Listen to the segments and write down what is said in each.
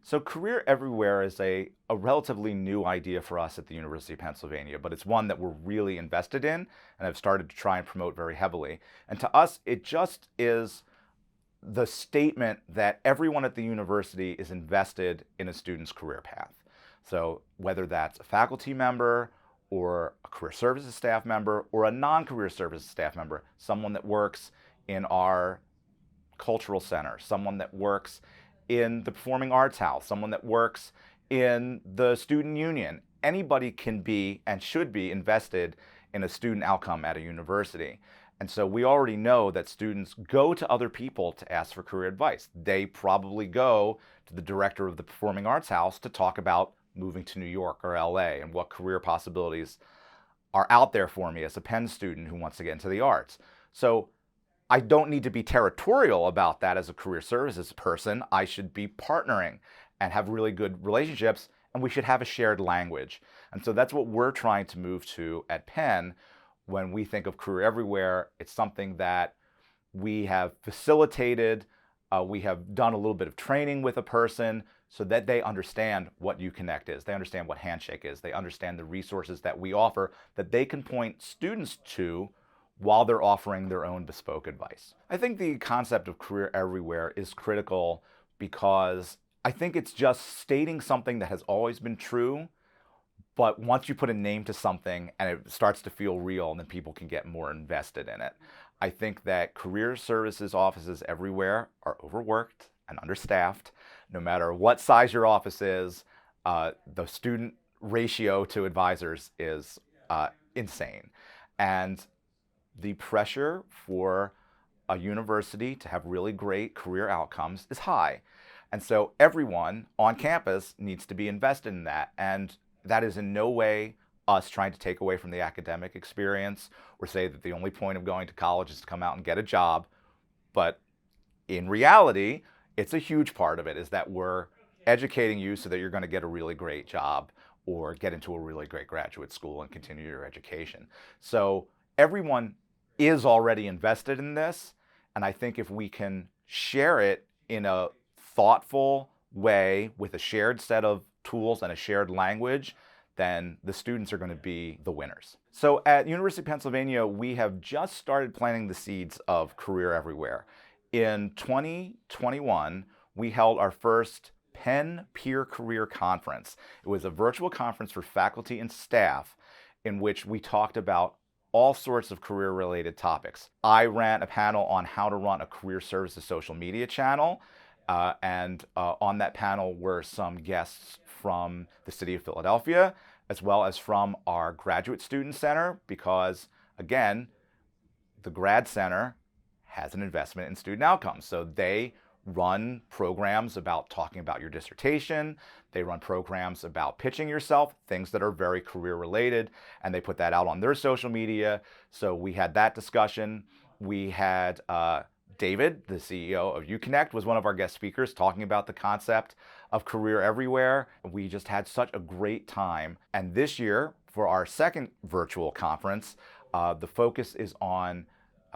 So Career Everywhere is a relatively new idea for us at the University of Pennsylvania, but it's one that we're really invested in and have started to try and promote very heavily. And to us, it just is the statement that everyone at the university is invested in a student's career path. So whether that's a faculty member or a career services staff member or a non-career services staff member, someone that works in our cultural center, someone that works in the performing arts house, someone that works in the student union. Anybody can be and should be invested in a student outcome at a university. And so we already know that students go to other people to ask for career advice. They probably go to the director of the performing arts house to talk about moving to New York or LA and what career possibilities are out there for me as a Penn student who wants to get into the arts. So I don't need to be territorial about that as a career services person. I should be partnering and have really good relationships, and we should have a shared language. And so that's what we're trying to move to at Penn. When we think of Career Everywhere, it's something that we have facilitated. We have done a little bit of training with a person so that they understand what UConnect is. They understand what Handshake is. They understand the resources that we offer that they can point students to while they're offering their own bespoke advice. I think the concept of Career Everywhere is critical because I think it's just stating something that has always been true, but once you put a name to something and it starts to feel real, then people can get more invested in it. I think that career services offices everywhere are overworked and understaffed. No matter what size your office is, the student ratio to advisors is insane. And the pressure for a university to have really great career outcomes is high. And so everyone on campus needs to be invested in that. And that is in no way us trying to take away from the academic experience or say that the only point of going to college is to come out and get a job. But in reality, it's a huge part of it is that we're educating you so that you're going to get a really great job or get into a really great graduate school and continue your education. So everyone is already invested in this, and I think if we can share it in a thoughtful way with a shared set of tools and a shared language, then the students are going to be the winners. So at University of Pennsylvania, we have just started planting the seeds of Career Everywhere. In 2021, we held our first Penn Peer Career Conference. It was a virtual conference for faculty and staff in which we talked about all sorts of career-related topics. I ran a panel on how to run a career services social media channel, and on that panel were some guests from the city of Philadelphia, as well as from our graduate student center, because again, the grad center has an investment in student outcomes. So they run programs about talking about your dissertation. They run programs about pitching yourself, things that are very career related, and they put that out on their social media. So we had that discussion. We had David, the CEO of UConnect, was one of our guest speakers talking about the concept of Career Everywhere. We just had such a great time. And this year, for our second virtual conference, the focus is on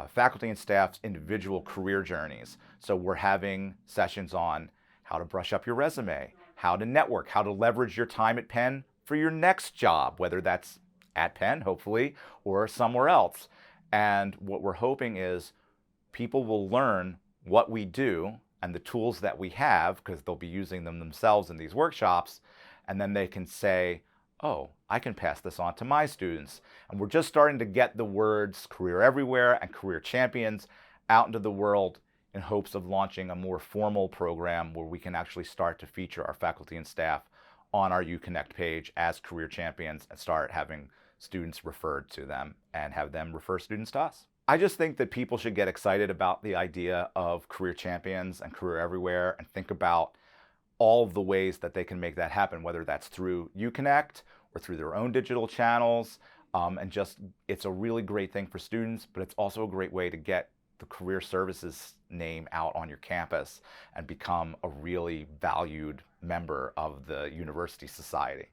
faculty and staff's individual career journeys. So we're having sessions on how to brush up your resume, how to network, how to leverage your time at Penn for your next job, whether that's at Penn, hopefully, or somewhere else. And what we're hoping is people will learn what we do and the tools that we have, because they'll be using them themselves in these workshops, and then they can say, oh, I can pass this on to my students. And we're just starting to get the words Career Everywhere and Career Champions out into the world in hopes of launching a more formal program where we can actually start to feature our faculty and staff on our UConnect page as Career Champions and start having students referred to them and have them refer students to us. I just think that people should get excited about the idea of Career Champions and Career Everywhere and think about all of the ways that they can make that happen, whether that's through UConnect or through their own digital channels. And just, it's a really great thing for students, but it's also a great way to get the career services name out on your campus and become a really valued member of the university society.